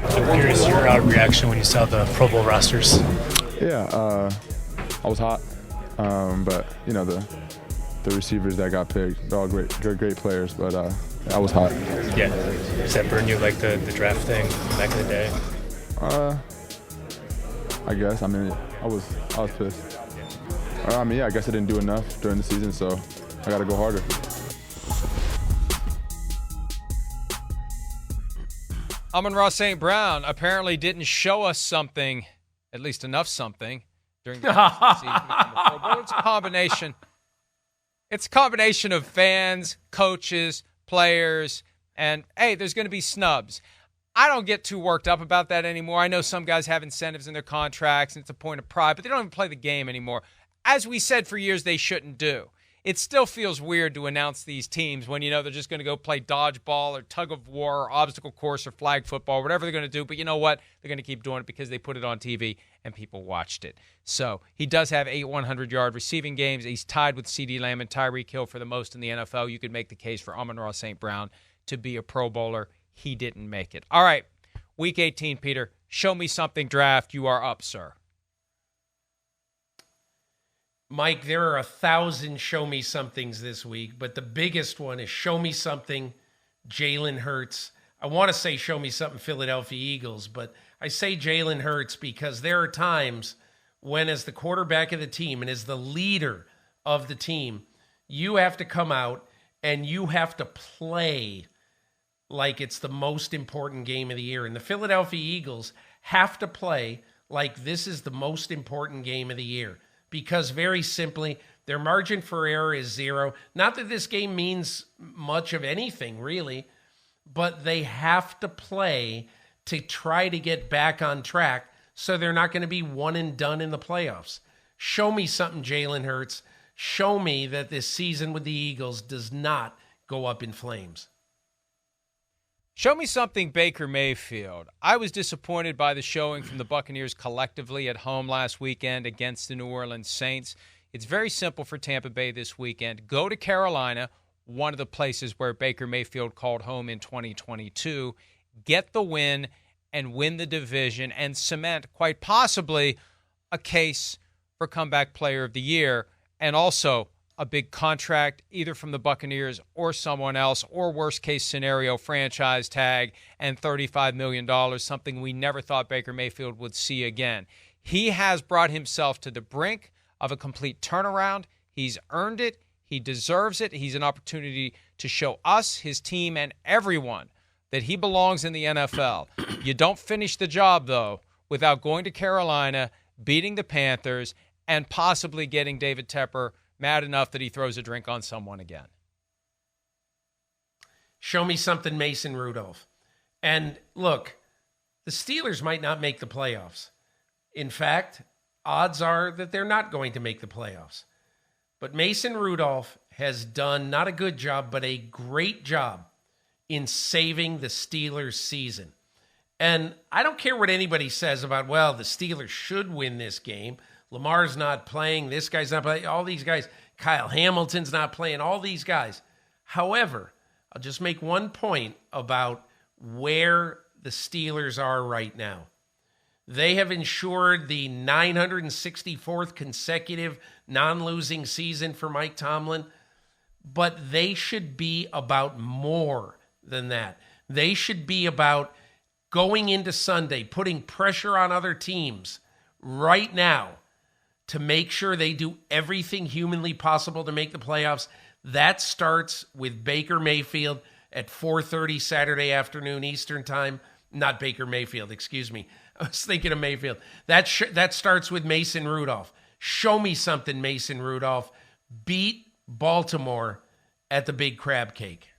I'm curious your reaction when you saw the Pro Bowl rosters. Yeah, I was hot, but you know the receivers that got picked, they're all great players. But I was hot. Yeah, does that burn you like the draft thing back in the day? I guess. I mean, I was pissed. I mean, yeah, I guess I didn't do enough during the season, so I got to go harder. Amon-Ra St. Brown apparently didn't show us something, at least enough something, during the season. It's a combination. It's a combination of fans, coaches, players, and, hey, there's going to be snubs. I don't get too worked up about that anymore. I know some guys have incentives in their contracts, and it's a point of pride, but they don't even play the game anymore. As we said for years, they shouldn't do. It still feels weird to announce these teams when you know they're just going to go play dodgeball or tug of war or obstacle course or flag football, whatever they're going to do. But you know what? They're going to keep doing it because they put it on TV and people watched it. So he does have 8 100-yard receiving games. He's tied with CeeDee Lamb and Tyreek Hill for the most in the NFL. You could make the case for Amon-Ra St. Brown to be a Pro Bowler. He didn't make it. All right, Week 18, Peter. Show me something draft. You are up, sir. Mike, there are 1,000 show me somethings this week, but the biggest one is show me something Jalen Hurts. I want to say show me something Philadelphia Eagles, but I say Jalen Hurts because there are times when, as the quarterback of the team and as the leader of the team, you have to come out and you have to play like it's the most important game of the year. And the Philadelphia Eagles have to play like this is the most important game of the year. Because very simply, their margin for error is 0. Not that this game means much of anything, really, but they have to play to try to get back on track so they're not going to be one and done in the playoffs. Show me something, Jalen Hurts. Show me that this season with the Eagles does not go up in flames. Show me something Baker Mayfield. I was disappointed by the showing from the Buccaneers collectively at home last weekend against the New Orleans Saints. It's very simple for Tampa Bay this weekend. Go to Carolina, one of the places where Baker Mayfield called home in 2022. Get the win and win the division and cement, quite possibly, a case for Comeback Player of the Year and also a big contract either from the Buccaneers or someone else, or worst case scenario, franchise tag and $35 million, something we never thought Baker Mayfield would see again. He has brought himself to the brink of a complete turnaround. He's earned it. He deserves it. He's an opportunity to show us, his team, and everyone that he belongs in the NFL. You don't finish the job, though, without going to Carolina, beating the Panthers, and possibly getting David Tepper mad enough that he throws a drink on someone again. Show me something Mason Rudolph. And look, the Steelers might not make the playoffs. In fact, odds are that they're not going to make the playoffs. But Mason Rudolph has done not a good job, but a great job in saving the Steelers' season. And I don't care what anybody says about, well, the Steelers should win this game. Lamar's not playing. This guy's not playing. All these guys. Kyle Hamilton's not playing. All these guys. However, I'll just make one point about where the Steelers are right now. They have ensured the 964th consecutive non-losing season for Mike Tomlin, but they should be about more than that. They should be about going into Sunday, putting pressure on other teams right now to make sure they do everything humanly possible to make the playoffs. That starts with Baker Mayfield at 4:30 Saturday afternoon Eastern time. Not Baker Mayfield, excuse me. I was thinking of Mayfield. That starts with Mason Rudolph. Show me something, Mason Rudolph. Beat Baltimore at the Big Crab Cake.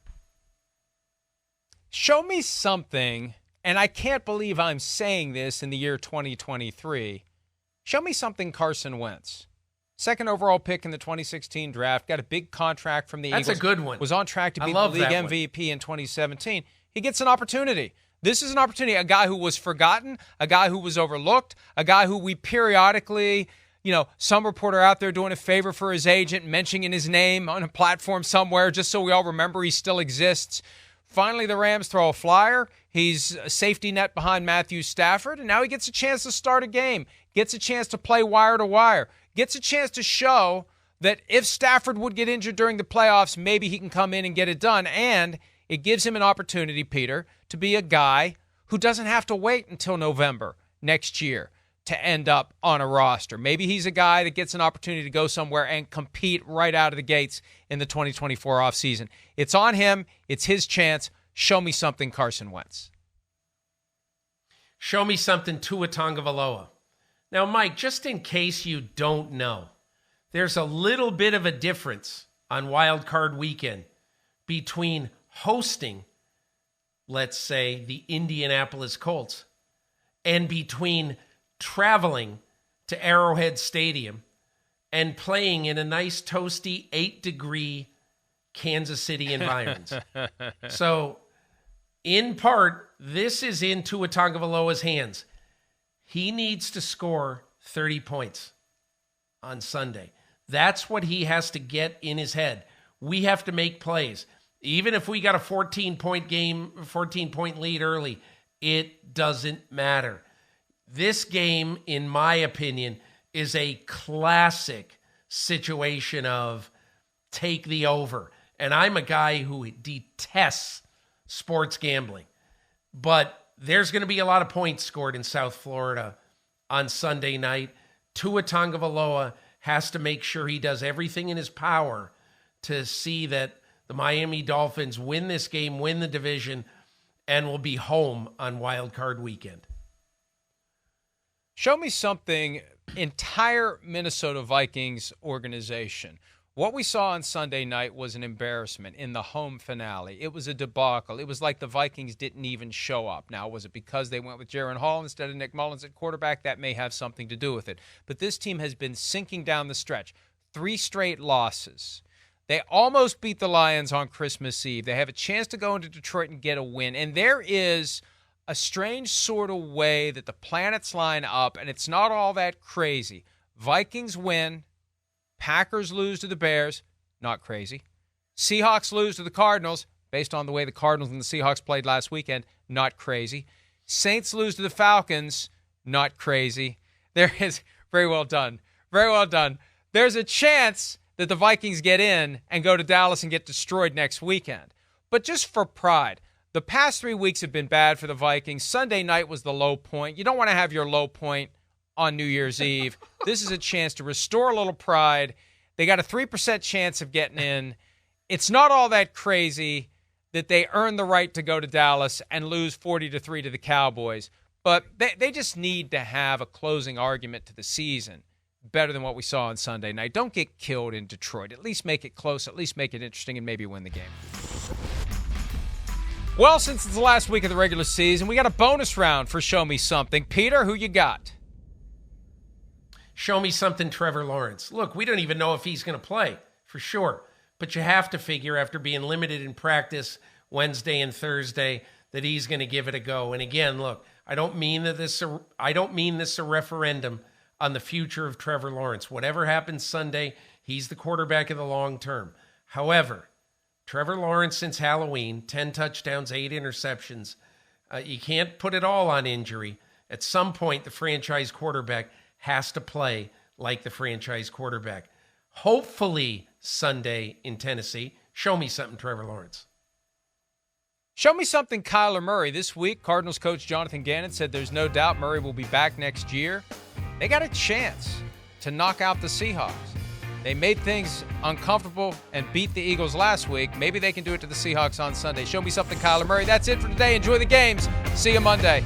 Show me something, and I can't believe I'm saying this in the year 2023. Show me something Carson Wentz. Second overall pick in the 2016 draft. Got a big contract from the Eagles. That's a good one. Was on track to be the league MVP in 2017. He gets an opportunity. This is an opportunity. A guy who was forgotten, a guy who was overlooked, a guy who we periodically, some reporter out there doing a favor for his agent, mentioning his name on a platform somewhere just so we all remember he still exists. Finally, the Rams throw a flyer. He's a safety net behind Matthew Stafford, and now he gets a chance to start a game, gets a chance to play wire to wire, gets a chance to show that if Stafford would get injured during the playoffs, maybe he can come in and get it done. And it gives him an opportunity, Peter, to be a guy who doesn't have to wait until November next year to end up on a roster. Maybe he's a guy that gets an opportunity to go somewhere and compete right out of the gates in the 2024 offseason. It's on him. It's his chance. Show me something, Carson Wentz. Show me something, Tua Tagovailoa. Now, Mike, just in case you don't know, there's a little bit of a difference on Wild Card Weekend between hosting, let's say, the Indianapolis Colts, and between traveling to Arrowhead Stadium and playing in a nice toasty 8-degree Kansas City environs. So, in part, this is in Tua Tagovailoa's hands. He needs to score 30 points on Sunday. That's what he has to get in his head. We have to make plays. Even if we got a 14-point game, 14-point lead early, it doesn't matter. This game, in my opinion, is a classic situation of take the over. And I'm a guy who detests sports gambling. But there's going to be a lot of points scored in South Florida on Sunday night. Tua Tagovailoa has to make sure he does everything in his power to see that the Miami Dolphins win this game, win the division, and will be home on Wild Card Weekend. Show me something, entire Minnesota Vikings organization. What we saw on Sunday night was an embarrassment in the home finale. It was a debacle. It was like the Vikings didn't even show up. Now, was it because they went with Jaron Hall instead of Nick Mullins at quarterback? That may have something to do with it. But this team has been sinking down the stretch. 3 straight losses. They almost beat the Lions on Christmas Eve. They have a chance to go into Detroit and get a win. And there is a strange sort of way that the planets line up, and it's not all that crazy. Vikings win. Packers lose to the Bears. Not crazy. Seahawks lose to the Cardinals, based on the way the Cardinals and the Seahawks played last weekend. Not crazy. Saints lose to the Falcons. Not crazy. There is, very well done. Very well done. There's a chance that the Vikings get in and go to Dallas and get destroyed next weekend. But just for pride, the past 3 weeks have been bad for the Vikings. Sunday night was the low point. You don't want to have your low point on New Year's Eve. This is a chance to restore a little pride. They got a 3% chance of getting in. It's not all that crazy that they earn the right to go to Dallas and lose 40-3 to the Cowboys. But they just need to have a closing argument to the season better than what we saw on Sunday night. Don't get killed in Detroit. At least make it close. At least make it interesting and maybe win the game. Well, since it's the last week of the regular season, we got a bonus round for Show Me Something. Peter, who you got? Show me something, Trevor Lawrence. Look, we don't even know if he's going to play, for sure. But you have to figure, after being limited in practice Wednesday and Thursday, that he's going to give it a go. And again, look, I don't mean this a referendum on the future of Trevor Lawrence. Whatever happens Sunday, he's the quarterback of the long term. However, Trevor Lawrence since Halloween, 10 touchdowns, 8 interceptions. You can't put it all on injury. At some point, the franchise quarterback has to play like the franchise quarterback. Hopefully Sunday in Tennessee. Show me something, Trevor Lawrence. Show me something, Kyler Murray. This week, Cardinals coach Jonathan Gannon said there's no doubt Murray will be back next year. They got a chance to knock out the Seahawks. They made things uncomfortable and beat the Eagles last week. Maybe they can do it to the Seahawks on Sunday. Show me something, Kyler Murray. That's it for today. Enjoy the games. See you Monday.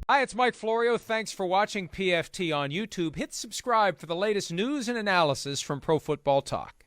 Hi, it's Mike Florio. Thanks for watching PFT on YouTube. Hit subscribe for the latest news and analysis from Pro Football Talk.